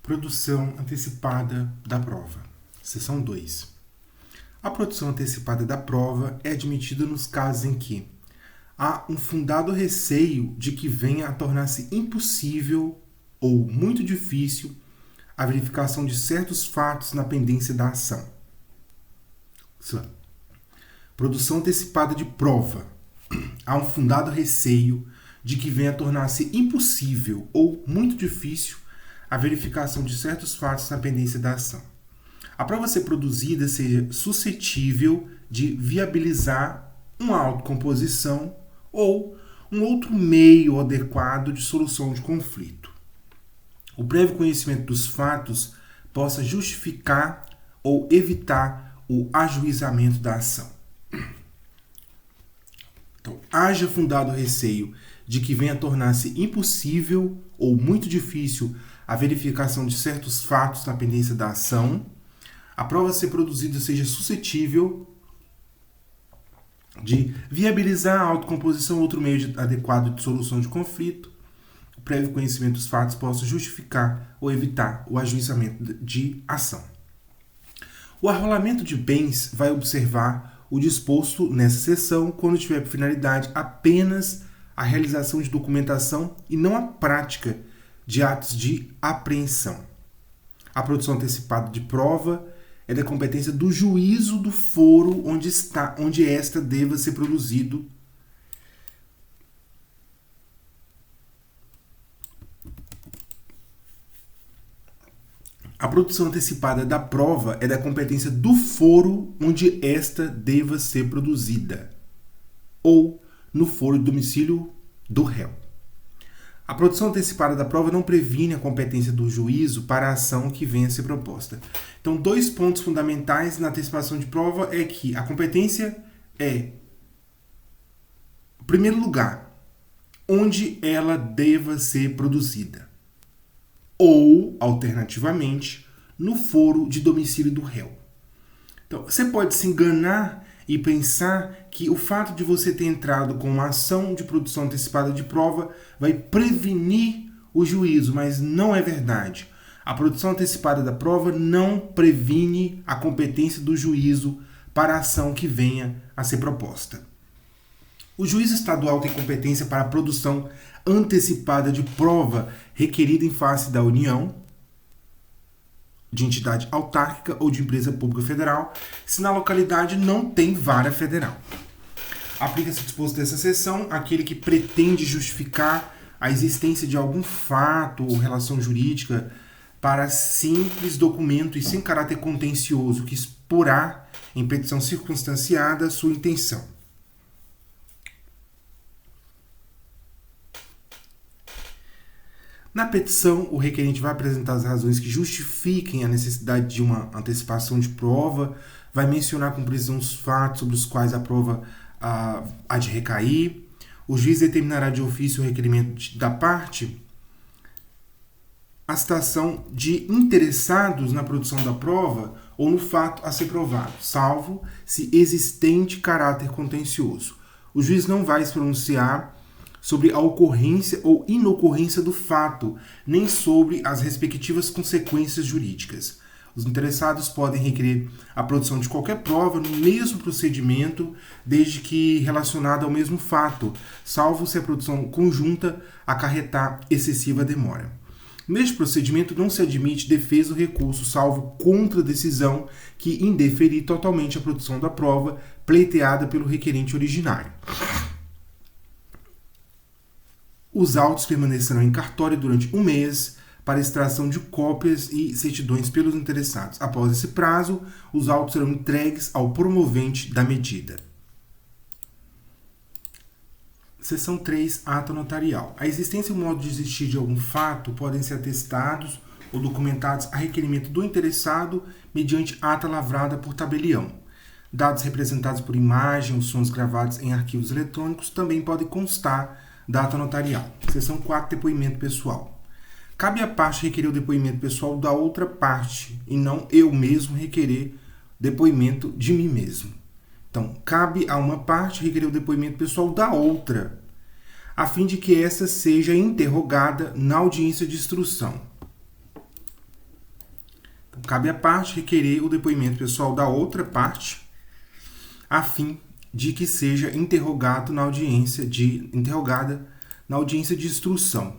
Produção antecipada da prova. Seção 2. A produção antecipada da prova é admitida nos casos em que há um fundado receio de que venha a tornar-se impossível ou muito difícil a verificação de certos fatos na pendência da ação. Produção antecipada de prova. Há um fundado receio de que venha a tornar-se impossível ou muito difícil a verificação de certos fatos na pendência da ação. A prova a ser produzida seja suscetível de viabilizar uma autocomposição ou um outro meio adequado de solução de conflito. O prévio conhecimento dos fatos possa justificar ou evitar o ajuizamento da ação. Então, haja fundado receio de que venha a tornar-se impossível ou muito difícil a verificação de certos fatos na pendência da ação, a prova a ser produzida seja suscetível de viabilizar a autocomposição ou outro meio adequado de solução de conflito, o prévio conhecimento dos fatos possa justificar ou evitar o ajuizamento de ação. O arrolamento de bens vai observar o disposto nessa seção quando tiver por finalidade apenas a realização de documentação e não a prática de atos de apreensão. A produção antecipada de prova é da competência do juízo do foro onde esta deva ser produzido. A produção antecipada da prova é da competência do foro onde esta deva ser produzida, ou no foro de domicílio do réu. A produção antecipada da prova não previne a competência do juízo para a ação que venha a ser proposta. Então, dois pontos fundamentais na antecipação de prova é que a competência é, em primeiro lugar, onde ela deva ser produzida, ou, alternativamente, no foro de domicílio do réu. Então, você pode se enganar e pensar que o fato de você ter entrado com uma ação de produção antecipada de prova vai prevenir o juízo, mas não é verdade. A produção antecipada da prova não previne a competência do juízo para a ação que venha a ser proposta. O juízo estadual tem competência para a produção antecipada de prova requerida em face da União, de entidade autárquica ou de empresa pública federal, se na localidade não tem vara federal. Aplica-se o disposto dessa seção àquele que pretende justificar a existência de algum fato ou relação jurídica para simples documento e sem caráter contencioso que exporá em petição circunstanciada sua intenção. Na petição, o requerente vai apresentar as razões que justifiquem a necessidade de uma antecipação de prova, vai mencionar com precisão os fatos sobre os quais a prova há de recair. O juiz determinará de ofício o requerimento da parte, a citação de interessados na produção da prova ou no fato a ser provado, salvo se existente caráter contencioso. O juiz não vai se pronunciar sobre a ocorrência ou inocorrência do fato, nem sobre as respectivas consequências jurídicas. Os interessados podem requerer a produção de qualquer prova no mesmo procedimento, desde que relacionada ao mesmo fato, salvo se a produção conjunta acarretar excessiva demora. Neste procedimento não se admite defesa ou recurso, salvo contra decisão que indeferir totalmente a produção da prova pleiteada pelo requerente originário. Os autos permanecerão em cartório durante um mês para extração de cópias e certidões pelos interessados. Após esse prazo, os autos serão entregues ao promovente da medida. Seção 3. Ata notarial. A existência e o modo de existir de algum fato podem ser atestados ou documentados a requerimento do interessado mediante ata lavrada por tabelião. Dados representados por imagem ou sons gravados em arquivos eletrônicos também podem constar da ata notarial. Seção 4. Depoimento pessoal. Cabe à parte requerer o depoimento pessoal da outra parte e não eu mesmo requerer depoimento de mim mesmo. Então, cabe a uma parte requerer o depoimento pessoal da outra, a fim de que essa seja interrogada na audiência de instrução. Então, cabe à parte requerer o depoimento pessoal da outra parte, a fim de que seja interrogada na audiência de instrução,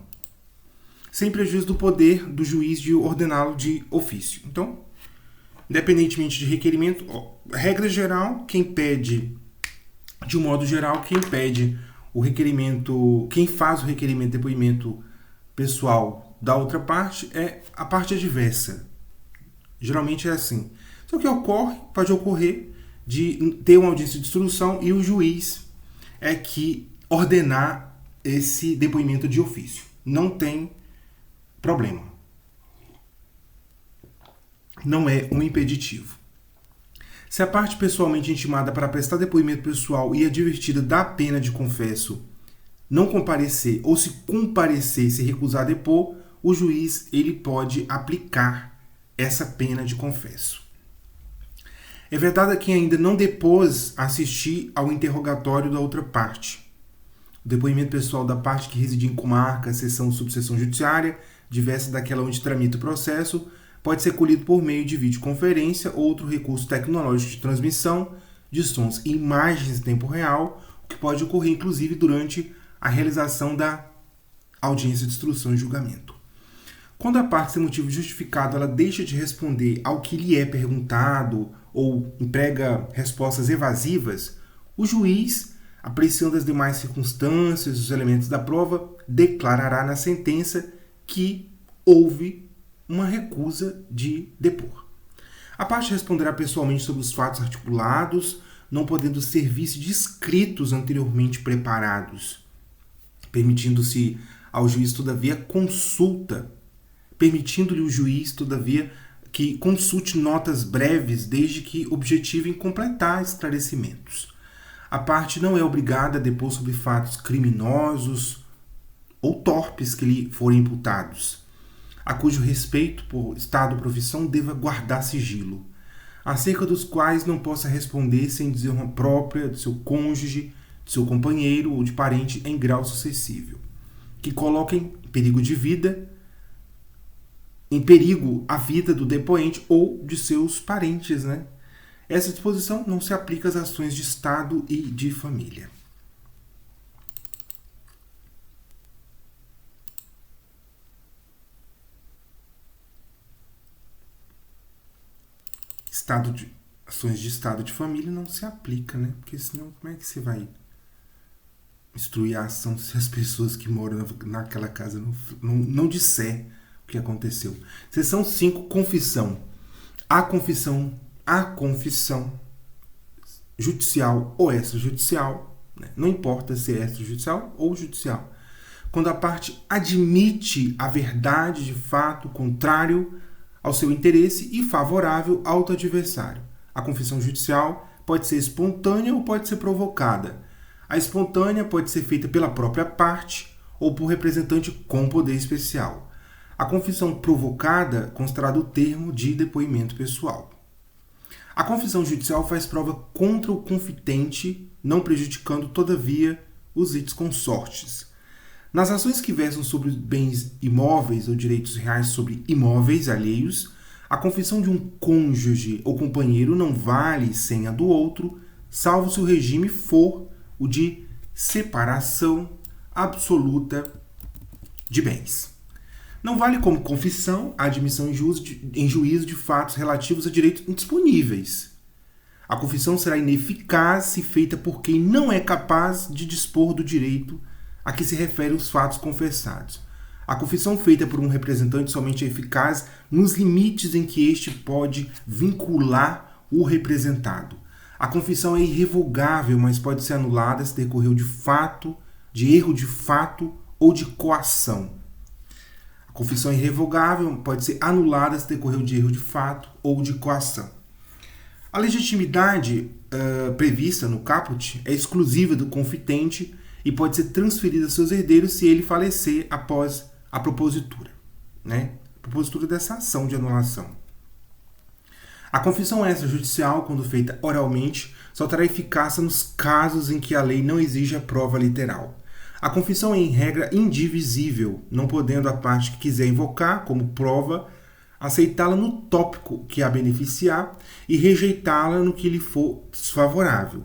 sem prejuízo do poder do juiz de ordená-lo de ofício. Então, independentemente de requerimento, regra geral, de um modo geral, quem pede o requerimento, quem faz o requerimento de depoimento pessoal da outra parte é a parte adversa. Geralmente é assim. Só que pode ocorrer de ter uma audiência de instrução e o juiz é que ordenar esse depoimento de ofício. Não tem problema. Não é um impeditivo. Se a parte pessoalmente intimada para prestar depoimento pessoal e advertida da pena de confesso não comparecer ou se comparecer e se recusar a depor, o juiz ele pode aplicar essa pena de confesso. É vedado quem ainda não depôs assistir ao interrogatório da outra parte. O depoimento pessoal da parte que reside em comarca, seção ou subseção judiciária, diversa daquela onde tramita o processo, pode ser colhido por meio de videoconferência ou outro recurso tecnológico de transmissão de sons e imagens em tempo real, o que pode ocorrer inclusive durante a realização da audiência de instrução e julgamento. Quando a parte sem motivo justificado ela deixa de responder ao que lhe é perguntado ou emprega respostas evasivas, o juiz, apreciando as demais circunstâncias e os elementos da prova, declarará na sentença que houve uma recusa de depor. A parte responderá pessoalmente sobre os fatos articulados, não podendo servir-se de escritos anteriormente preparados, permitindo-lhe o juiz, todavia, que consulte notas breves, desde que objetivem completar esclarecimentos. A parte não é obrigada a depor sobre fatos criminosos ou torpes que lhe forem imputados, a cujo respeito por estado ou profissão deva guardar sigilo, acerca dos quais não possa responder sem dizer uma própria, do seu cônjuge, de seu companheiro ou de parente em grau sucessível, que coloquem em perigo a vida do depoente ou de seus parentes, né? Essa disposição não se aplica às ações de Estado e de família. Ações de Estado e de família não se aplica, né? Porque senão como é que você vai instruir a ação se as pessoas que moram naquela casa não disser o que aconteceu? Seção 5, confissão. A confissão judicial ou extrajudicial, né? Não importa se é extrajudicial ou judicial, quando a parte admite a verdade de fato contrário ao seu interesse e favorável ao outro adversário. A confissão judicial pode ser espontânea ou pode ser provocada. A espontânea pode ser feita pela própria parte ou por representante com poder especial. A confissão provocada constará do termo de depoimento pessoal. A confissão judicial faz prova contra o confitente, não prejudicando, todavia, os litisconsortes. Nas ações que versam sobre bens imóveis ou direitos reais sobre imóveis alheios, a confissão de um cônjuge ou companheiro não vale sem a do outro, salvo se o regime for o de separação absoluta de bens. Não vale como confissão a admissão em juízo de fatos relativos a direitos indisponíveis. A confissão será ineficaz se feita por quem não é capaz de dispor do direito a que se referem os fatos confessados. A confissão feita por um representante somente é eficaz nos limites em que este pode vincular o representado. A confissão é irrevogável, mas pode ser anulada se decorreu de erro de fato ou de coação. A confissão é irrevogável, pode ser anulada se decorreu de erro de fato ou de coação. A legitimidade prevista no caput é exclusiva do confitente e pode ser transferida a seus herdeiros se ele falecer após a propositura, né? A propositura dessa ação de anulação. A confissão extrajudicial, quando feita oralmente, só terá eficácia nos casos em que a lei não exige a prova literal. A confissão é, em regra, indivisível, não podendo a parte que quiser invocar como prova aceitá-la no tópico que a beneficiar e rejeitá-la no que lhe for desfavorável.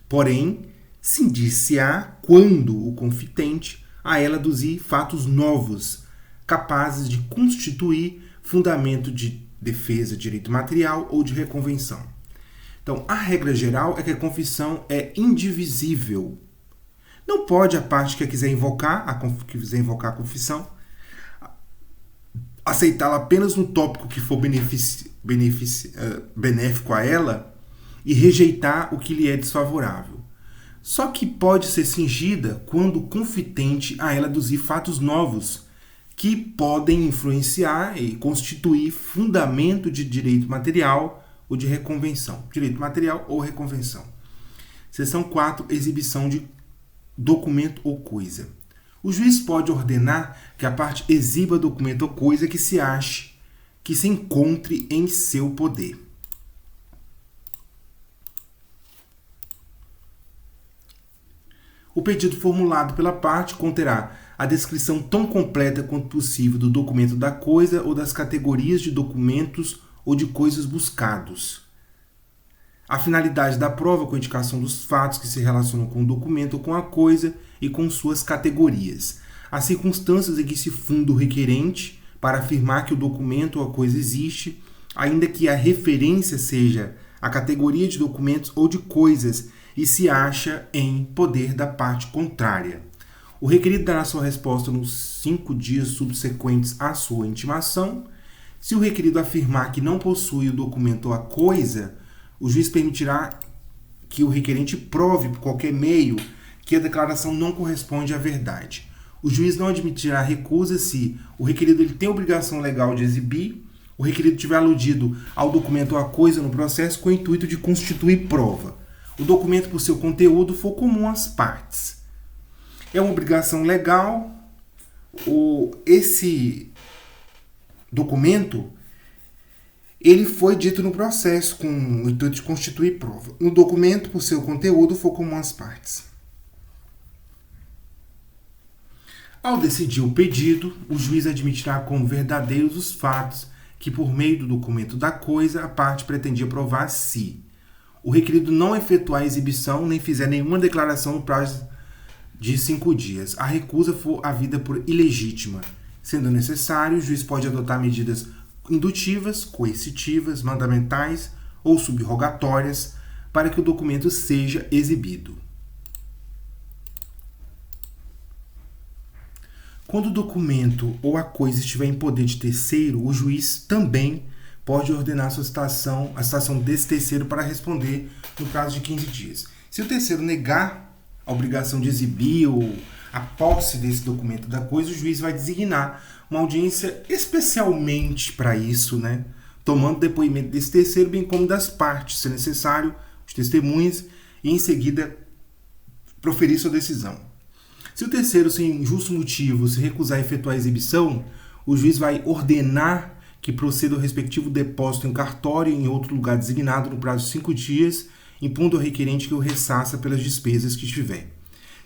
Porém, cindir-se-á quando o confitente a ela aduzir fatos novos, capazes de constituir fundamento de defesa de direito material ou de reconvenção. Então, a regra geral é que a confissão é indivisível. Não pode a parte que quiser invocar a confissão aceitá-la apenas no tópico que for benéfico a ela e rejeitar o que lhe é desfavorável. Só que pode ser cingida quando o confitente a ela aduzir fatos novos que podem influenciar e constituir fundamento de direito material ou de reconvenção. Direito material ou reconvenção. Seção 4. Exibição de documento ou coisa. O juiz pode ordenar que a parte exiba documento ou coisa que se ache, que se encontre em seu poder. O pedido formulado pela parte conterá a descrição tão completa quanto possível do documento da coisa ou das categorias de documentos ou de coisas buscados. A finalidade da prova com a indicação dos fatos que se relacionam com o documento ou com a coisa e com suas categorias. As circunstâncias em que se funda o requerente para afirmar que o documento ou a coisa existe, ainda que a referência seja a categoria de documentos ou de coisas e se acha em poder da parte contrária. O requerido dará sua resposta nos 5 dias subsequentes à sua intimação. Se o requerido afirmar que não possui o documento ou a coisa, o juiz permitirá que o requerente prove por qualquer meio que a declaração não corresponde à verdade. O juiz não admitirá recusa se o requerido tem a obrigação legal de exibir, o requerido tiver aludido ao documento ou à coisa no processo com o intuito de constituir prova. O documento, por seu conteúdo, for comum às partes. É uma obrigação legal. Esse documento ele foi dito no processo com o intuito de constituir prova. No documento, por seu conteúdo, for comum às partes. Ao decidir o pedido, o juiz admitirá como verdadeiros os fatos que, por meio do documento da coisa, a parte pretendia provar se o requerido não efetuar a exibição nem fizer nenhuma declaração no prazo de 5 dias, a recusa for havida por ilegítima. Sendo necessário, o juiz pode adotar medidas indutivas, coercitivas, mandamentais ou subrogatórias para que o documento seja exibido. Quando o documento ou a coisa estiver em poder de terceiro, o juiz também pode ordenar a citação desse terceiro para responder no prazo de 15 dias. Se o terceiro negar a obrigação de exibir ou a posse desse documento da coisa, o juiz vai designar uma audiência especialmente para isso, tomando depoimento desse terceiro, bem como das partes, se necessário, os testemunhas, e em seguida proferir sua decisão. Se o terceiro, sem justo motivo, se recusar a efetuar a exibição, o juiz vai ordenar que proceda o respectivo depósito em cartório em outro lugar designado no prazo de 5 dias, impondo ao requerente que o ressarça pelas despesas que tiver.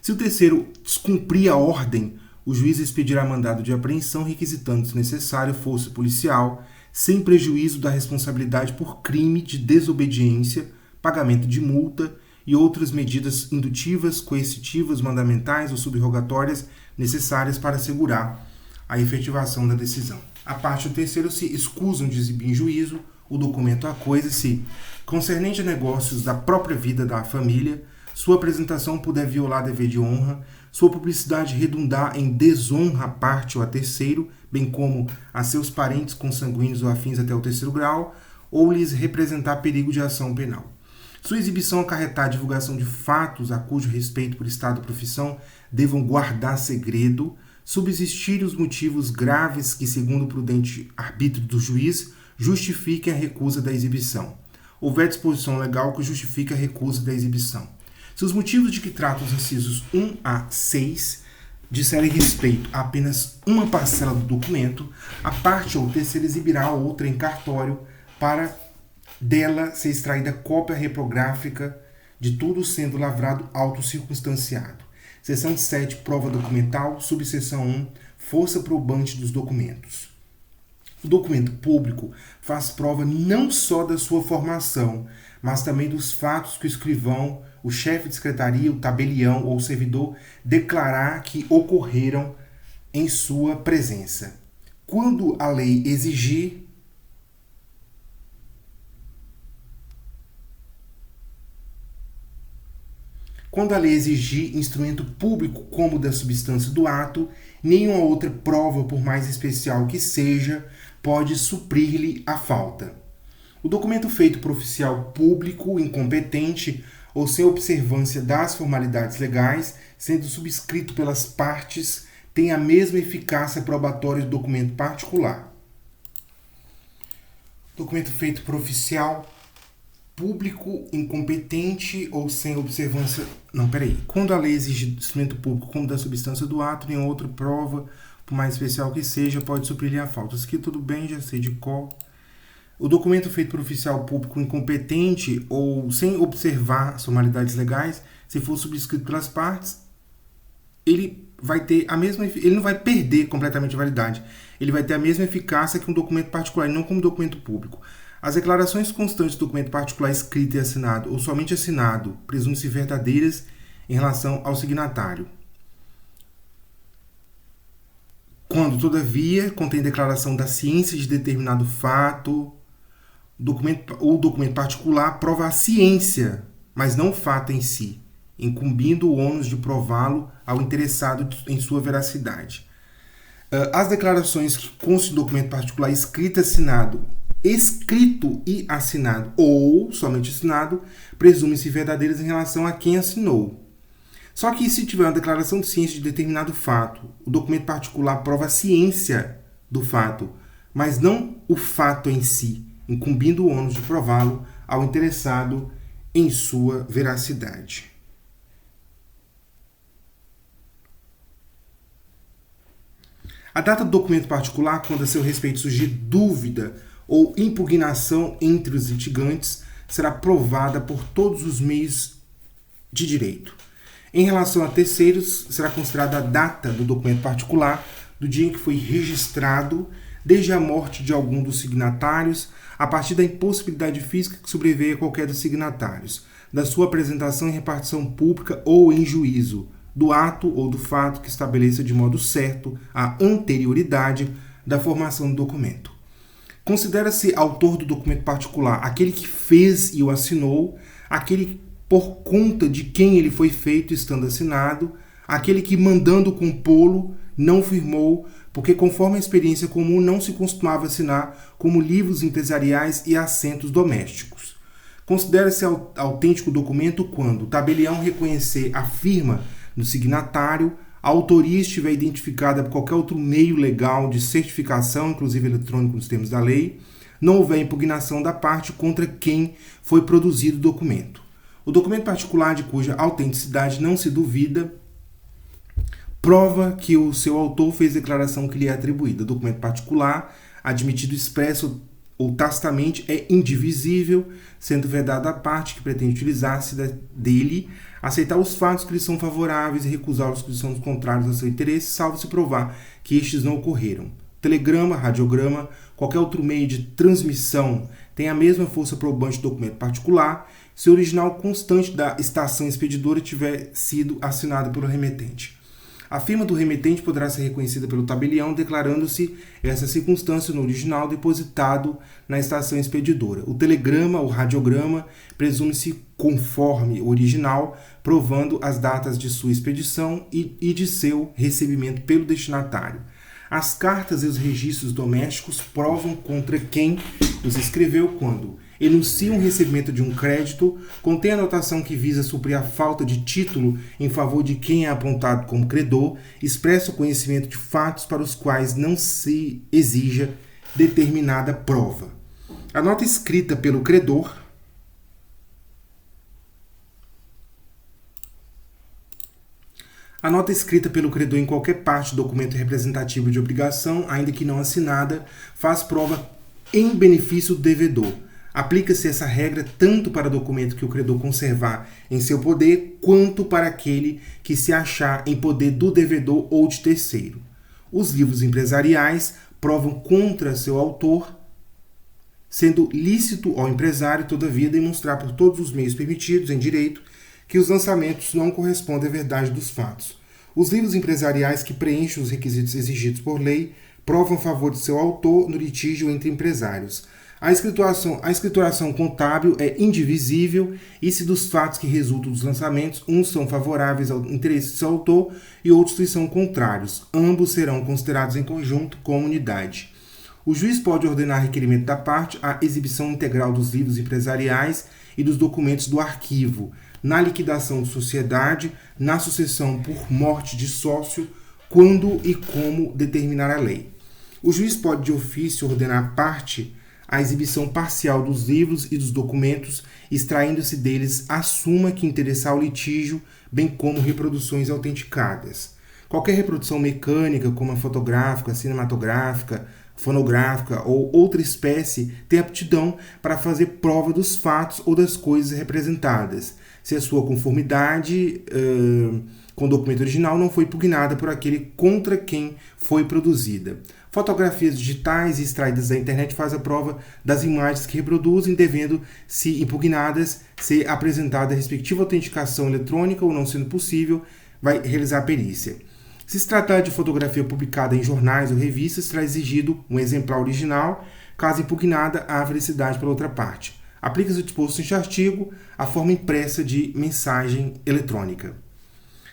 Se o terceiro descumprir a ordem, o juiz expedirá mandado de apreensão, requisitando, se necessário, força policial, sem prejuízo da responsabilidade por crime de desobediência, pagamento de multa e outras medidas indutivas, coercitivas, mandamentais ou subrogatórias necessárias para assegurar a efetivação da decisão. A parte do terceiro se escusam de exibir em juízo o documento à coisa se, concernente a negócios da própria vida da família, sua apresentação puder violar dever de honra, sua publicidade redundar em desonra à parte ou a terceiro, bem como a seus parentes consanguíneos ou afins até o 3º grau, ou lhes representar perigo de ação penal. Sua exibição acarretar a divulgação de fatos a cujo respeito por estado ou profissão devam guardar segredo, subsistirem os motivos graves que, segundo o prudente arbítrio do juiz, justifiquem a recusa da exibição. Houver disposição legal que justifique a recusa da exibição. Se os motivos de que tratam os incisos 1 a 6 disserem respeito a apenas uma parcela do documento, a parte ou terceira exibirá a outra em cartório para dela ser extraída cópia reprográfica de tudo sendo lavrado autocircunstanciado. Seção 7, prova documental, subseção 1, força probante dos documentos. O documento público faz prova não só da sua formação, mas também dos fatos que o escrivão, o chefe de secretaria, o tabelião ou o servidor declarar que ocorreram em sua presença. Quando a lei exigir, instrumento público como da substância do ato, nenhuma outra prova, por mais especial que seja, pode suprir-lhe a falta. O documento feito por oficial público incompetente ou sem observância das formalidades legais, sendo subscrito pelas partes, tem a mesma eficácia probatória do documento particular. Documento feito por oficial público incompetente ou sem observância... Quando a lei exige instrumento público como da substância do ato, nenhuma outra prova, por mais especial que seja, pode suprir-lhe a falta. Isso aqui tudo bem, já sei de cor. O documento feito por oficial público incompetente ou sem observar as formalidades legais, se for subscrito pelas partes, ele vai ter a mesma... Ele não vai perder completamente a validade. Ele vai ter a mesma eficácia que um documento particular, e não como documento público. As declarações constantes do documento particular escrito e assinado, ou somente assinado, presumem-se verdadeiras em relação ao signatário. Quando, todavia, contém declaração da ciência de determinado fato, o documento particular prova a ciência, mas não o fato em si, incumbindo o ônus de prová-lo ao interessado em sua veracidade. As declarações que constam do documento particular escrito e assinado ou somente assinado, presumem-se verdadeiras em relação a quem assinou. Só que se tiver uma declaração de ciência de determinado fato, o documento particular prova a ciência do fato, mas não o fato em si, incumbindo o ônus de prová-lo ao interessado em sua veracidade. A data do documento particular, quando a seu respeito surgir dúvida ou impugnação entre os litigantes, será provada por todos os meios de direito. Em relação a terceiros, será considerada a data do documento particular do dia em que foi registrado, desde a morte de algum dos signatários, a partir da impossibilidade física que sobreveia a qualquer dos signatários, da sua apresentação em repartição pública ou em juízo, do ato ou do fato que estabeleça de modo certo a anterioridade da formação do documento. Considera-se autor do documento particular aquele que fez e o assinou, aquele por conta de quem ele foi feito estando assinado, aquele que, mandando compô-lo, não firmou, porque, conforme a experiência comum, não se costumava assinar como livros empresariais e assentos domésticos. Considera-se autêntico o documento quando o tabelião reconhecer a firma do signatário, a autoria estiver identificada por qualquer outro meio legal de certificação, inclusive eletrônico nos termos da lei, não houver impugnação da parte contra quem foi produzido o documento. O documento particular de cuja autenticidade não se duvida prova que o seu autor fez declaração que lhe é atribuída. O documento particular, admitido expresso ou tacitamente, é indivisível, sendo vedado a parte que pretende utilizar-se dele, aceitar os fatos que lhe são favoráveis e recusar os que lhe são contrários ao seu interesse, salvo se provar que estes não ocorreram. Telegrama, radiograma, qualquer outro meio de transmissão tem a mesma força probante do documento particular se o original constante da estação expedidora tiver sido assinado pelo remetente. A firma do remetente poderá ser reconhecida pelo tabelião, declarando-se essa circunstância no original depositado na estação expedidora. O telegrama ou radiograma presume-se conforme o original, provando as datas de sua expedição e de seu recebimento pelo destinatário. As cartas e os registros domésticos provam contra quem os escreveu quando enunciam o recebimento de um crédito, contém a anotação que visa suprir a falta de título em favor de quem é apontado como credor, expressa o conhecimento de fatos para os quais não se exija determinada prova. A nota escrita pelo credor em qualquer parte do documento representativo de obrigação, ainda que não assinada, faz prova em benefício do devedor. Aplica-se essa regra tanto para documento que o credor conservar em seu poder, quanto para aquele que se achar em poder do devedor ou de terceiro. Os livros empresariais provam contra seu autor, sendo lícito ao empresário, todavia, demonstrar por todos os meios permitidos em direito que os lançamentos não correspondem à verdade dos fatos. Os livros empresariais que preenchem os requisitos exigidos por lei provam a favor de seu autor no litígio entre empresários. A escrituração contábil é indivisível e se dos fatos que resultam dos lançamentos, uns são favoráveis ao interesse de seu autor e outros lhe são contrários. Ambos serão considerados em conjunto como unidade. O juiz pode ordenar requerimento da parte a exibição integral dos livros empresariais e dos documentos do arquivo, na liquidação de sociedade, na sucessão por morte de sócio, quando e como determinar a lei. O juiz pode de ofício ordenar à parte a exibição parcial dos livros e dos documentos, extraindo-se deles a suma que interessar ao litígio, bem como reproduções autenticadas. Qualquer reprodução mecânica, como a fotográfica, cinematográfica, fonográfica ou outra espécie, tem aptidão para fazer prova dos fatos ou das coisas representadas, se a sua conformidade com o documento original não foi impugnada por aquele contra quem foi produzida. Fotografias digitais extraídas da internet fazem a prova das imagens que reproduzem, devendo, se impugnadas, ser apresentada a respectiva autenticação eletrônica ou não sendo possível, vai realizar a perícia. Se se tratar de fotografia publicada em jornais ou revistas, será exigido um exemplar original, caso impugnada, há felicidade pela outra parte. Aplica-se o disposto neste artigo a forma impressa de mensagem eletrônica.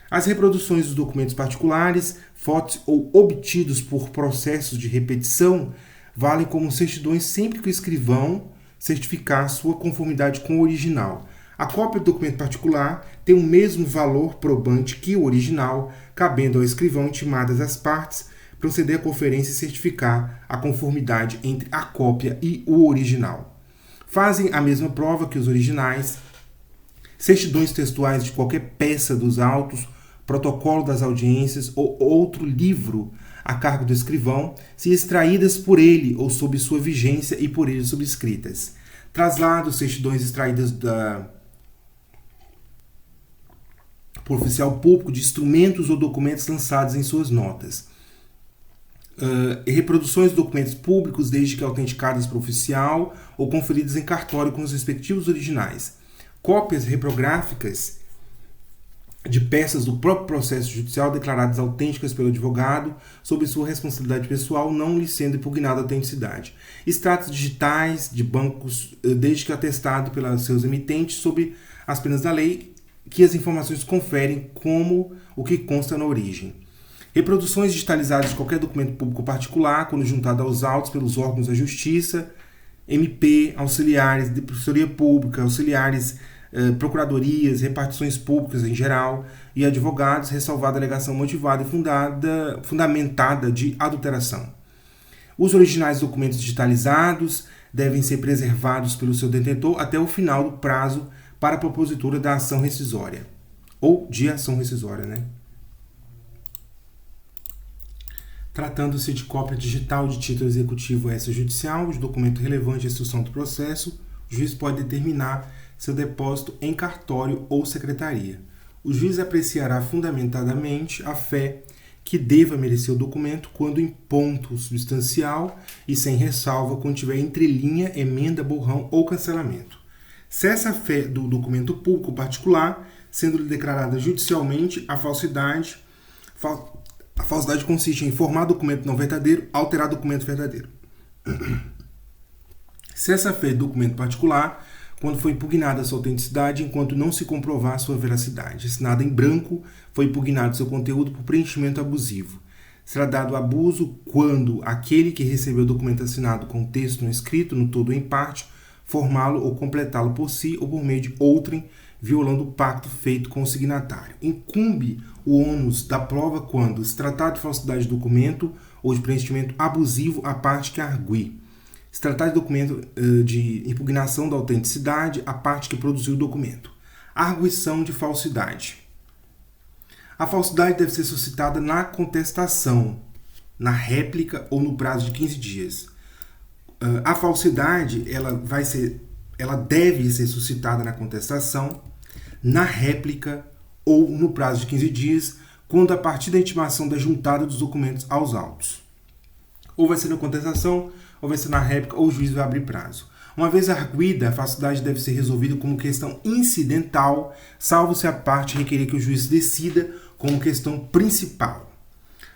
As reproduções dos documentos particulares, fotos ou obtidos por processos de repetição valem como certidões sempre que o escrivão certificar sua conformidade com o original. A cópia do documento particular tem o mesmo valor probante que o original, cabendo ao escrivão, intimadas as partes, proceder à conferência e certificar a conformidade entre a cópia e o original. Fazem a mesma prova que os originais, certidões textuais de qualquer peça dos autos, protocolo das audiências ou outro livro a cargo do escrivão, se extraídas por ele ou sob sua vigência e por ele subscritas. Traslados, certidões extraídas por oficial público de instrumentos ou documentos lançados em suas notas. Reproduções de documentos públicos, desde que autenticadas por oficial ou conferidas em cartório com os respectivos originais. Cópias reprográficas de peças do próprio processo judicial declaradas autênticas pelo advogado sob sua responsabilidade pessoal, não lhe sendo impugnada a autenticidade. Extratos digitais de bancos, desde que atestado pelos seus emitentes sob as penas da lei, que as informações conferem como o que consta na origem. Reproduções digitalizadas de qualquer documento público particular, quando juntado aos autos pelos órgãos da Justiça, MP, auxiliares de Defensoria Pública, auxiliares procuradorias, repartições públicas em geral e advogados, ressalvada a alegação motivada e fundamentada de adulteração. Os originais documentos digitalizados devem ser preservados pelo seu detentor até o final do prazo para a propositura da ação rescisória, ou de ação rescisória, Tratando-se de cópia digital de título executivo extrajudicial, de documento relevante à instrução do processo, o juiz pode determinar seu depósito em cartório ou secretaria. O juiz apreciará fundamentadamente a fé que deva merecer o documento quando em ponto substancial e sem ressalva quando tiver entrelinha, emenda, borrão ou cancelamento. Cessa a fé do documento público particular, sendo-lhe declarada judicialmente a falsidade. A falsidade consiste em informar documento não verdadeiro, alterar documento verdadeiro. Cessa a fé do documento particular quando foi impugnada sua autenticidade, enquanto não se comprovar sua veracidade. Assinado em branco, foi impugnado seu conteúdo por preenchimento abusivo. Será dado abuso quando aquele que recebeu o documento assinado com texto não escrito, no todo ou em parte, formá-lo ou completá-lo por si ou por meio de outrem, violando o pacto feito com o signatário. Incumbe o ônus da prova quando se tratar de falsidade de documento ou de preenchimento abusivo à parte que argue. Se tratar de documento de impugnação da autenticidade, a parte que produziu o documento. Arguição de falsidade. A falsidade deve ser suscitada na contestação, na réplica ou no prazo de 15 dias. A falsidade ela deve ser suscitada na contestação, na réplica ou no prazo de 15 dias, quando a partir da intimação da juntada dos documentos aos autos. Ou vai ser na contestação, ou vai ser na réplica, ou o juiz vai abrir prazo. Uma vez arguida, a falsidade deve ser resolvida como questão incidental, salvo se a parte requerer que o juiz decida como questão principal.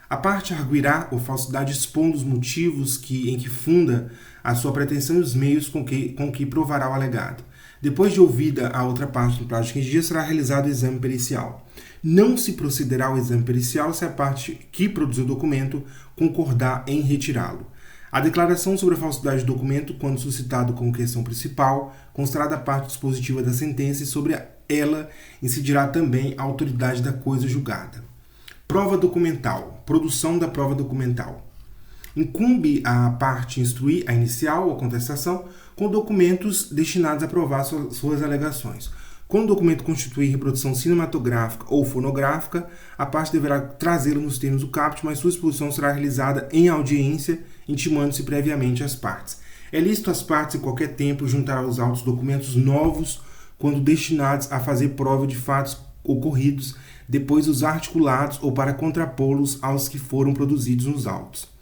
A parte arguirá a falsidade expondo os motivos em que funda a sua pretensão e os meios com que provará o alegado. Depois de ouvida a outra parte no prazo de 15 dias, será realizado o exame pericial. Não se procederá ao exame pericial se a parte que produziu o documento concordar em retirá-lo. A declaração sobre a falsidade do documento, quando suscitado como questão principal, constará da parte dispositiva da sentença e sobre ela incidirá também a autoridade da coisa julgada. Prova documental. Produção da prova documental. Incumbe à parte instruir a inicial ou a contestação com documentos destinados a provar suas alegações. Quando o documento constituir reprodução cinematográfica ou fonográfica, a parte deverá trazê-lo nos termos do caput, mas sua exposição será realizada em audiência, intimando-se previamente às partes. É lícito às partes, em qualquer tempo, juntar aos autos documentos novos quando destinados a fazer prova de fatos ocorridos, depois os articulados ou para contrapô-los aos que foram produzidos nos autos.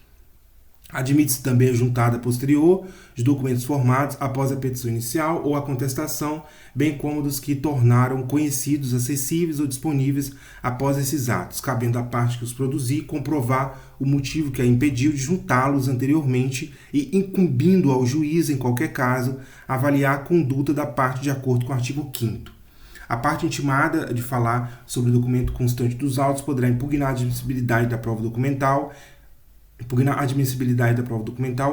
Admite-se também a juntada posterior de documentos formados após a petição inicial ou a contestação, bem como dos que tornaram conhecidos, acessíveis ou disponíveis após esses atos, cabendo à parte que os produzir comprovar o motivo que a impediu de juntá-los anteriormente e incumbindo ao juiz, em qualquer caso, avaliar a conduta da parte de acordo com o artigo 5º. A parte intimada de falar sobre o documento constante dos autos poderá impugnar a admissibilidade da prova documental,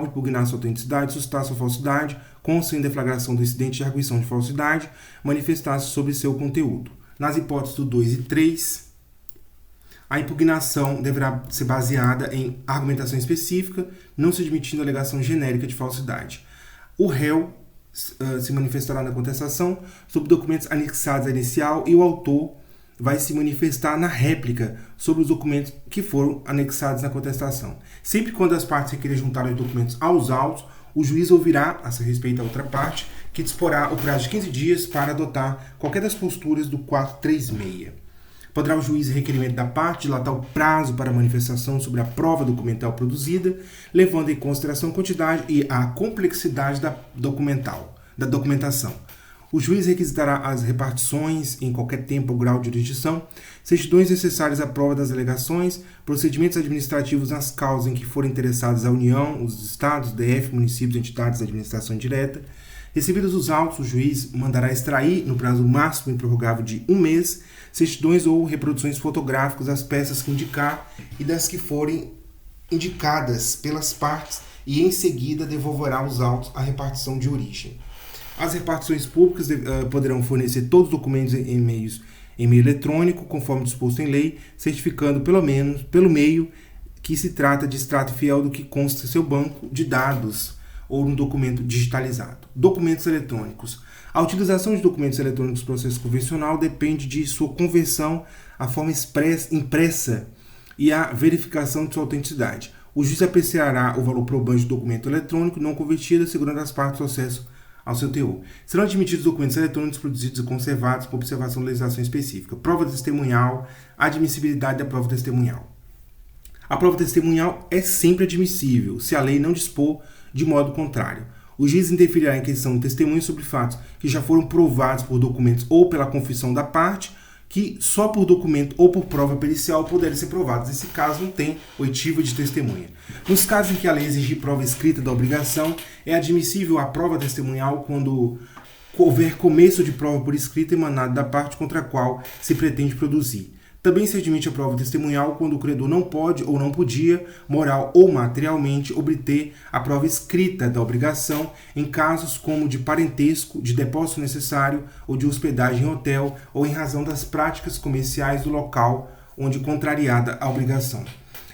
impugnar sua autenticidade, suscitar sua falsidade, com ou sem deflagração do incidente de arguição de falsidade, manifestar-se sobre seu conteúdo. Nas hipóteses do 2 e 3, a impugnação deverá ser baseada em argumentação específica, não se admitindo alegação genérica de falsidade. O réu se manifestará na contestação sobre documentos anexados à inicial e o autor vai se manifestar na réplica sobre os documentos que foram anexados na contestação. Sempre quando as partes requerem juntar os documentos aos autos, o juiz ouvirá, a seu respeito, a outra parte, que disporá o prazo de 15 dias para adotar qualquer das posturas do 436. Poderá o juiz, em requerimento da parte, dilatar o prazo para manifestação sobre a prova documental produzida, levando em consideração a quantidade e a complexidade da documentação. O juiz requisitará as repartições em qualquer tempo ou grau de jurisdição, certidões necessárias à prova das alegações, procedimentos administrativos nas causas em que forem interessados a União, os Estados, DF, municípios, entidades da administração indireta. Recebidos os autos, o juiz mandará extrair, no prazo máximo improrrogável de 1 mês, certidões ou reproduções fotográficas das peças que indicar e das que forem indicadas pelas partes e, em seguida, devolverá os autos à repartição de origem. As repartições públicas poderão fornecer todos os documentos em meio eletrônico, conforme disposto em lei, certificando pelo meio que se trata de extrato fiel do que consta em seu banco de dados ou um documento digitalizado. Documentos eletrônicos. A utilização de documentos eletrônicos no processo convencional depende de sua conversão à forma impressa e a verificação de sua autenticidade. O juiz apreciará o valor probante do documento eletrônico não convertido, assegurando às partes o acesso ao seu teor. Serão admitidos documentos eletrônicos produzidos e conservados com observação da legislação específica. Prova testemunhal, admissibilidade da prova testemunhal. A prova testemunhal é sempre admissível, se a lei não dispor de modo contrário. O juiz interferirá em questão de testemunho sobre fatos que já foram provados por documentos ou pela confissão da parte, que só por documento ou por prova pericial poderem ser provados. Nesse caso, não tem oitiva de testemunha. Nos casos em que a lei exigir prova escrita da obrigação, é admissível a prova testemunhal quando houver começo de prova por escrita emanada da parte contra a qual se pretende produzir. Também se admite a prova testemunhal quando o credor não pode ou não podia, moral ou materialmente, obter a prova escrita da obrigação em casos como de parentesco, de depósito necessário ou de hospedagem em hotel ou em razão das práticas comerciais do local onde contrariada a obrigação.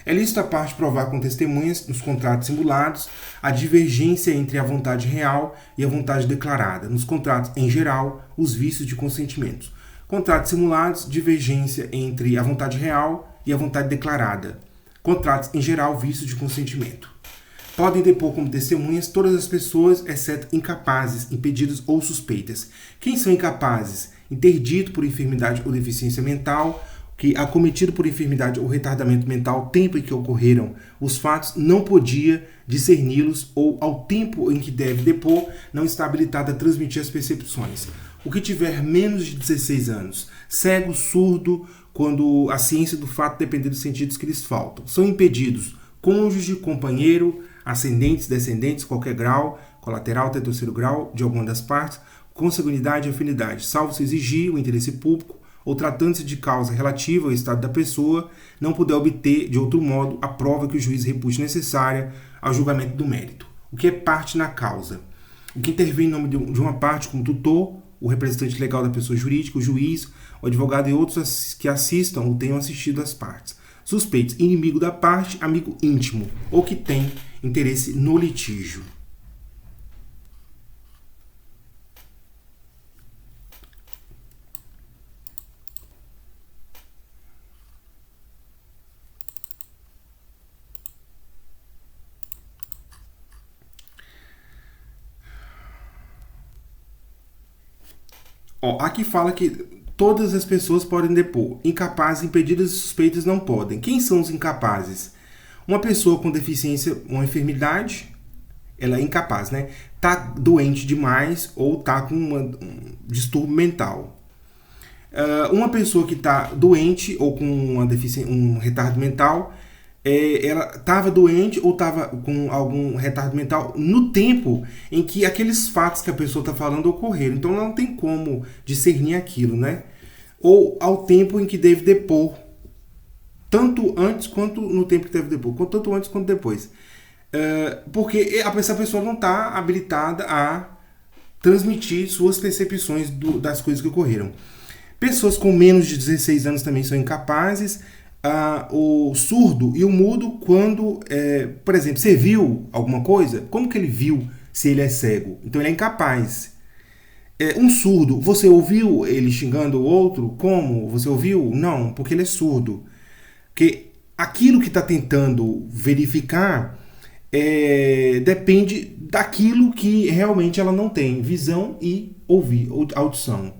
É lícito a parte provar com testemunhas, nos contratos simulados, a divergência entre a vontade real e a vontade declarada. Nos contratos, em geral, os vícios de consentimentos. Contratos simulados, divergência entre a vontade real e a vontade declarada. Contratos, em geral, vícios de consentimento. Podem depor como testemunhas todas as pessoas, exceto incapazes, impedidas ou suspeitas. Quem são incapazes? Interdito por enfermidade ou deficiência mental, que, acometido por enfermidade ou retardamento mental, tempo em que ocorreram os fatos, não podia discerni-los ou, ao tempo em que deve depor, não está habilitado a transmitir as percepções. O que tiver menos de 16 anos, cego, surdo, quando a ciência do fato depender dos sentidos que lhes faltam, são impedidos cônjuge, companheiro, ascendentes, descendentes, qualquer grau, colateral até terceiro grau, de alguma das partes, consanguinidade e afinidade, salvo se exigir o interesse público ou tratando-se de causa relativa ao estado da pessoa, não puder obter, de outro modo, a prova que o juiz repute necessária ao julgamento do mérito. O que é parte na causa? O que intervém em nome de uma parte como tutor, o representante legal da pessoa jurídica, o juiz, o advogado e outros que assistam ou tenham assistido às partes. Suspeitos, inimigo da parte, amigo íntimo, ou que tem interesse no litígio. Aqui fala que todas as pessoas podem depor. Incapazes, impedidas e suspeitas não podem. Quem são os incapazes? Uma pessoa com deficiência, uma enfermidade, ela é incapaz, né? Tá doente demais ou tá com um distúrbio mental. Uma pessoa que está doente ou com uma deficiência, um retardo mental, ela estava doente ou estava com algum retardo mental no tempo em que aqueles fatos que a pessoa está falando ocorreram. Então não tem como discernir aquilo, né? Ou ao tempo em que deve depor, tanto antes quanto no tempo que deve depor, tanto antes quanto depois. Porque essa pessoa não está habilitada a transmitir suas percepções das coisas que ocorreram. Pessoas com menos de 16 anos também são incapazes. O surdo e o mudo, quando, por exemplo, você viu alguma coisa, como que ele viu se ele é cego? Então ele é incapaz. Um surdo, você ouviu ele xingando o outro? Como? Você ouviu? Não, porque ele é surdo. Porque aquilo que está tentando verificar depende daquilo que realmente ela não tem, visão e audição.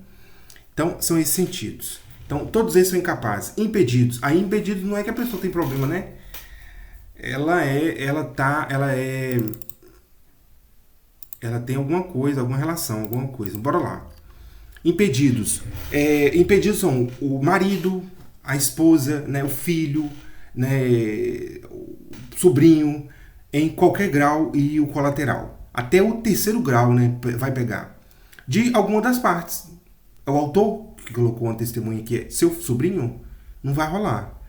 Então, são esses sentidos. Então, todos eles são incapazes. Impedidos. Aí, impedidos não é que a pessoa tem problema, né? Ela tem alguma coisa, alguma relação, alguma coisa. Bora lá. Impedidos. Impedidos são o marido, a esposa, né, o filho, né, o sobrinho, em qualquer grau e o colateral. Até o terceiro grau, né, vai pegar. De alguma das partes. O autor que colocou uma testemunha que é seu sobrinho, não vai rolar.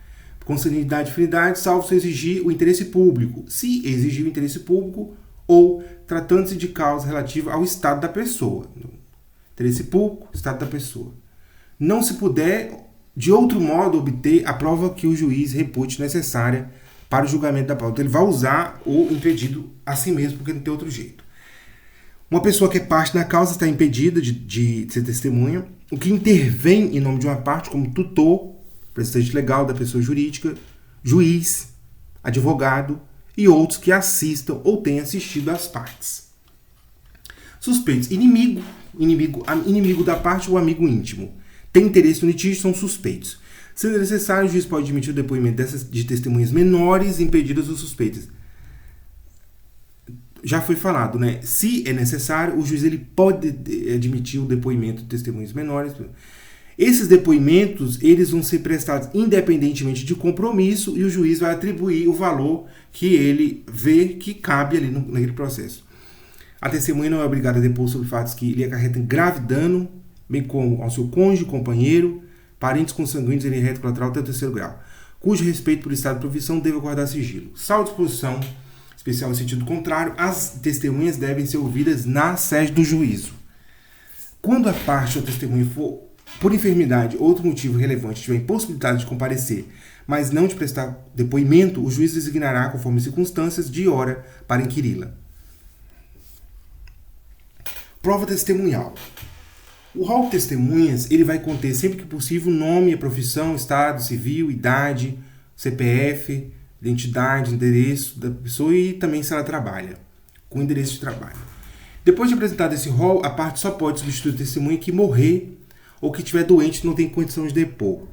Consanguinidade e afinidade, salvo se exigir o interesse público. Se exigir o interesse público ou tratando-se de causa relativa ao estado da pessoa. Interesse público, estado da pessoa. Não se puder, de outro modo, obter a prova que o juiz repute necessária para o julgamento da prova. Então, ele vai usar o impedido a si mesmo, porque não tem outro jeito. Uma pessoa que é parte da causa está impedida de ser testemunha. O que intervém em nome de uma parte, como tutor, representante legal da pessoa jurídica, juiz, advogado e outros que assistam ou tenham assistido às partes. Suspeitos. Inimigo da parte ou amigo íntimo. Tem interesse no litígio, são suspeitos. Sendo necessário, o juiz pode admitir o depoimento de testemunhas menores impedidas ou suspeitas. Já foi falado, né? Se é necessário, o juiz ele pode admitir o depoimento de testemunhas menores. Esses depoimentos eles vão ser prestados independentemente de compromisso e o juiz vai atribuir o valor que ele vê que cabe ali naquele processo. A testemunha não é obrigada a depor sobre fatos que lhe acarretam grave dano, bem como ao seu cônjuge, companheiro, parentes consanguíneos em reto colateral até o terceiro grau, cujo respeito por estado de profissão deve guardar sigilo. Salvo disposição especial em sentido contrário, as testemunhas devem ser ouvidas na sede do juízo. Quando a parte ou testemunha for, por enfermidade ou outro motivo relevante, tiver impossibilidade de comparecer, mas não de prestar depoimento, o juiz designará, conforme circunstâncias, de hora para inquiri-la. Prova testemunhal. O rol de testemunhas ele vai conter, sempre que possível, o nome, a profissão, estado civil, idade, CPF, identidade, endereço da pessoa e também se ela trabalha, com endereço de trabalho. Depois de apresentado esse rol, a parte só pode substituir o testemunha que morrer ou que estiver doente e não tem condição de depor.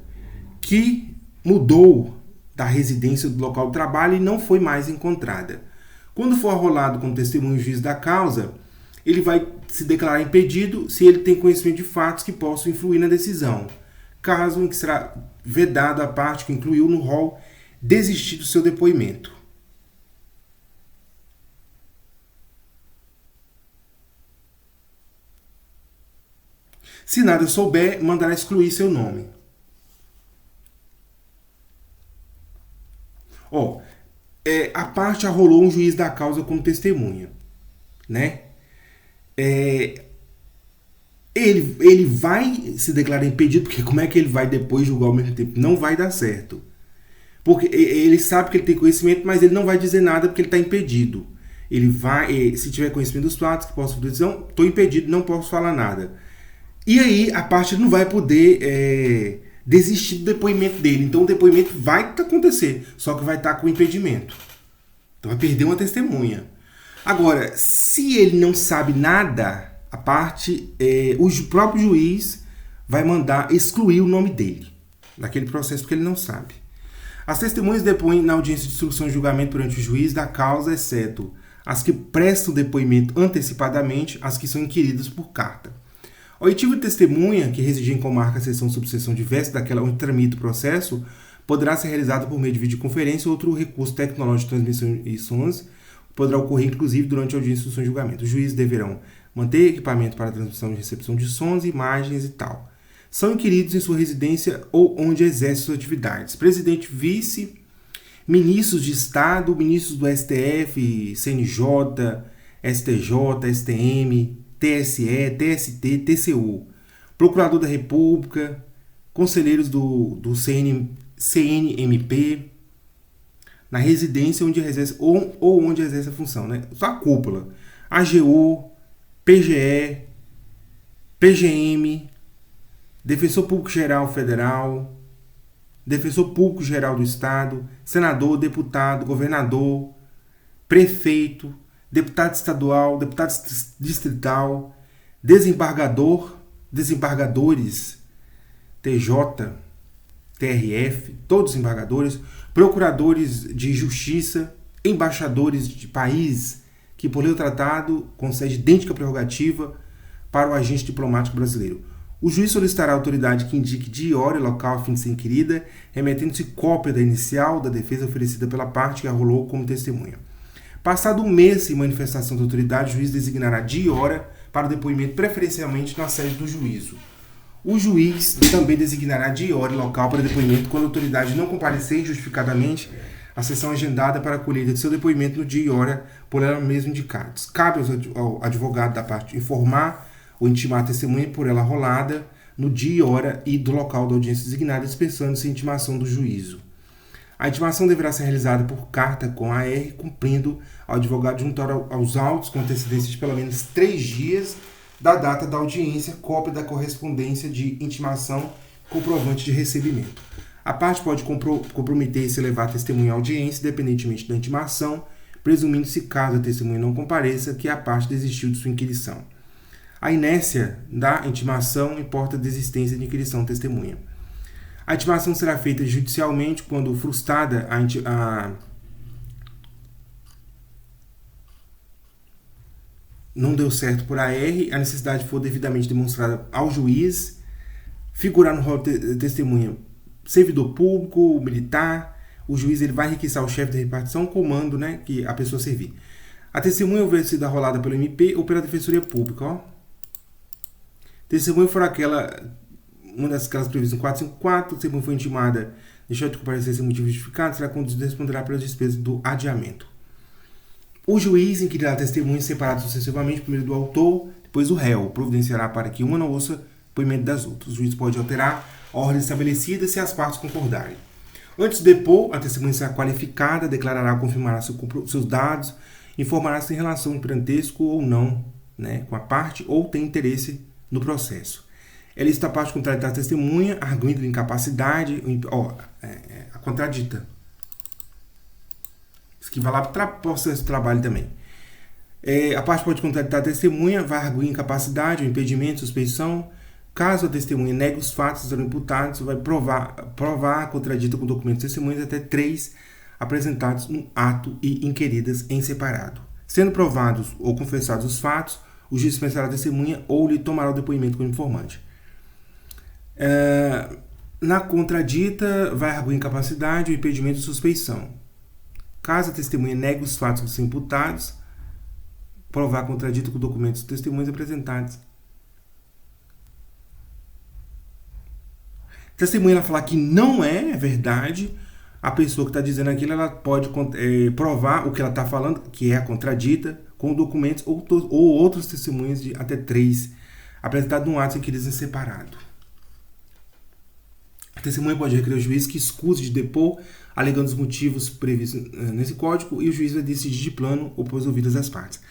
que mudou da residência do local do trabalho e não foi mais encontrada. Quando for arrolado como testemunho juiz da causa, ele vai se declarar impedido se ele tem conhecimento de fatos que possam influir na decisão, caso em que será vedado a parte que incluiu no rol desistir do seu depoimento. Se nada souber, mandará excluir seu nome. A parte arrolou um juiz da causa como testemunha, né? Ele vai se declarar impedido, porque como é que ele vai depois julgar ao mesmo tempo? Não vai dar certo. Porque ele sabe que ele tem conhecimento, mas ele não vai dizer nada porque ele está impedido. Ele vai, se tiver conhecimento dos fatos que posso fazer decisão, estou impedido, não posso falar nada. E aí a parte não vai poder desistir do depoimento dele. Então o depoimento vai acontecer, só que vai estar com impedimento. Então vai perder uma testemunha. Agora, se ele não sabe nada, a parte, o próprio juiz vai mandar excluir o nome dele daquele processo porque ele não sabe. As testemunhas depõem na audiência de instrução e julgamento perante o juiz da causa, exceto as que prestam depoimento antecipadamente, as que são inquiridas por carta. A oitiva de testemunha, que residir em comarca, seção, subseção diversa daquela onde tramita o processo, poderá ser realizada por meio de videoconferência ou outro recurso tecnológico de transmissão e sons, poderá ocorrer inclusive durante a audiência de instrução e julgamento. Os juízes deverão manter equipamento para transmissão e recepção de sons, imagens e tal. São inquiridos em sua residência ou onde exercem suas atividades. Presidente, vice, ministros de Estado, ministros do STF, CNJ, STJ, STM, TSE, TST, TCU, procurador da República, conselheiros do CNMP, na residência onde exerce ou onde exerce a função, né? Só a cúpula, AGU, PGE, PGM, Defensor Público Geral Federal, Defensor Público Geral do Estado, senador, deputado, governador, prefeito, deputado estadual, deputado distrital, desembargador, desembargadores, TJ, TRF, todos os embargadores, procuradores de justiça, embaixadores de país que, por lei ou tratado, concede idêntica prerrogativa para o agente diplomático brasileiro. O juiz solicitará a autoridade que indique dia e hora e local a fim de ser inquirida, remetendo-se cópia da inicial da defesa oferecida pela parte que arrolou como testemunha. Passado um mês sem manifestação da autoridade, o juiz designará dia e hora para o depoimento, preferencialmente na sede do juízo. O juiz também designará dia e hora e local para depoimento quando a autoridade não comparecer injustificadamente à sessão agendada para a colheita de seu depoimento no dia e hora por ela mesma indicados. Cabe ao advogado da parte informar ou intimar a testemunha por ela arrolada no dia e hora e do local da audiência designada, dispensando-se a intimação do juízo. A intimação deverá ser realizada por carta com AR, cumprindo ao advogado juntar aos autos com antecedência de pelo menos 3 dias da data da audiência, cópia da correspondência de intimação, comprovante de recebimento. A parte pode comprometer-se a levar a testemunha à audiência, independentemente da intimação, presumindo-se, caso a testemunha não compareça, que a parte desistiu de sua inquirição. A inércia da intimação importa a desistência de inquirição da testemunha. A intimação será feita judicialmente quando frustrada não deu certo por AR, a necessidade for devidamente demonstrada ao juiz, figurar no rol de testemunha servidor público, militar, o juiz ele vai requisitar ao chefe da repartição o comando, né, que a pessoa servir. A testemunha houver sido arrolada pelo MP ou pela Defensoria Pública. Ó. Testemunha for uma daquelas previstas no 454, testemunha foi intimada, deixou de comparecer sem motivo justificado, será conduzida e responderá pelas despesas do adiamento. O juiz inquirirá testemunhas separadas sucessivamente, primeiro do autor, depois do réu, providenciará para que uma não ouça depoimento das outras. O juiz pode alterar a ordem estabelecida se as partes concordarem. Antes de depor, a testemunha será qualificada, declarará, confirmará seus dados, informará se tem relação de parentesco ou não, né, com a parte ou tem interesse no processo. Ela está a parte contrária da testemunha, arguindo de incapacidade, a contradita. Isso que vai lá para o processo de trabalho também. A parte pode contraditar a testemunha, vai arguir incapacidade, impedimento, suspeição, Caso a testemunha negue os fatos serão imputados, vai provar contradita com documentos testemunhas até 3 apresentados no ato e inquiridas em separado. Sendo provados ou confessados os fatos, o juiz dispensará a testemunha ou lhe tomará o depoimento como informante. Na contradita, vai arguir incapacidade ou impedimento de suspeição. Caso a testemunha negue os fatos que são imputados, provar contradito com documentos de testemunhas apresentados. A testemunha falar que não é verdade, a pessoa que está dizendo aquilo, ela pode provar o que ela está falando, que é a contradita, com documentos ou outros testemunhas de até 3, apresentados num ato inquiridos em separado. A testemunha pode requerer ao juiz que escuse de depor, alegando os motivos previstos nesse código, e o juiz vai decidir de plano ou pôs ouvidas às partes.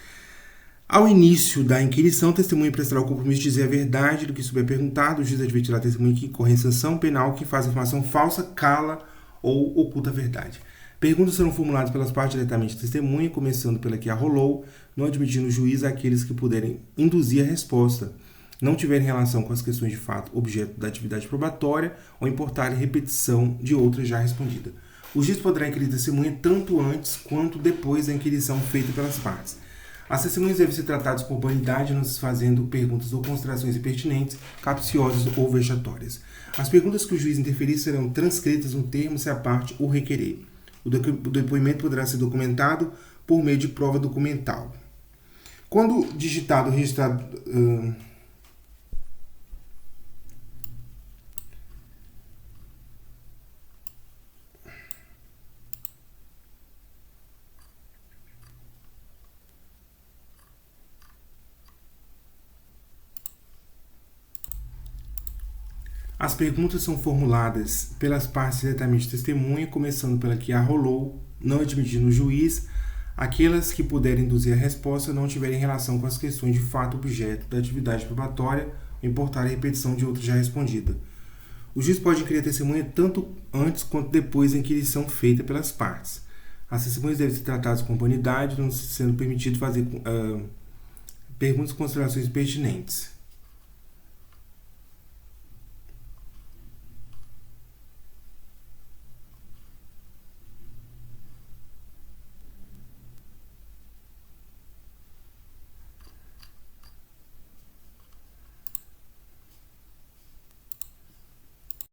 Ao início da inquirição, o testemunha prestará o compromisso de dizer a verdade do que souber perguntado. O juiz advertirá a testemunha que incorre em sanção penal que faz informação falsa, cala ou oculta a verdade. Perguntas serão formuladas pelas partes diretamente à testemunha, começando pela que arrolou, não admitindo o juiz aqueles que puderem induzir a resposta, não tiverem relação com as questões de fato objeto da atividade probatória ou importarem repetição de outra já respondida. O juiz poderá inquirir a testemunha tanto antes quanto depois da inquirição feita pelas partes. As testemunhas devem ser tratadas com urbanidade, não se fazendo perguntas ou considerações impertinentes, capciosas ou vexatórias. As perguntas que o juiz interferir serão transcritas no termo se a parte o requerer. O depoimento poderá ser documentado por meio de prova documental. Quando digitado ou registrado... As perguntas são formuladas pelas partes diretamente testemunha, começando pela que arrolou, não admitindo o juiz, aquelas que puderem induzir a resposta não tiverem relação com as questões de fato objeto da atividade probatória ou importar a repetição de outra já respondida. O juiz pode inquirir a testemunha tanto antes quanto depois da inquirição feita pelas partes. As testemunhas devem ser tratadas com humanidade, não sendo permitido fazer perguntas e considerações pertinentes.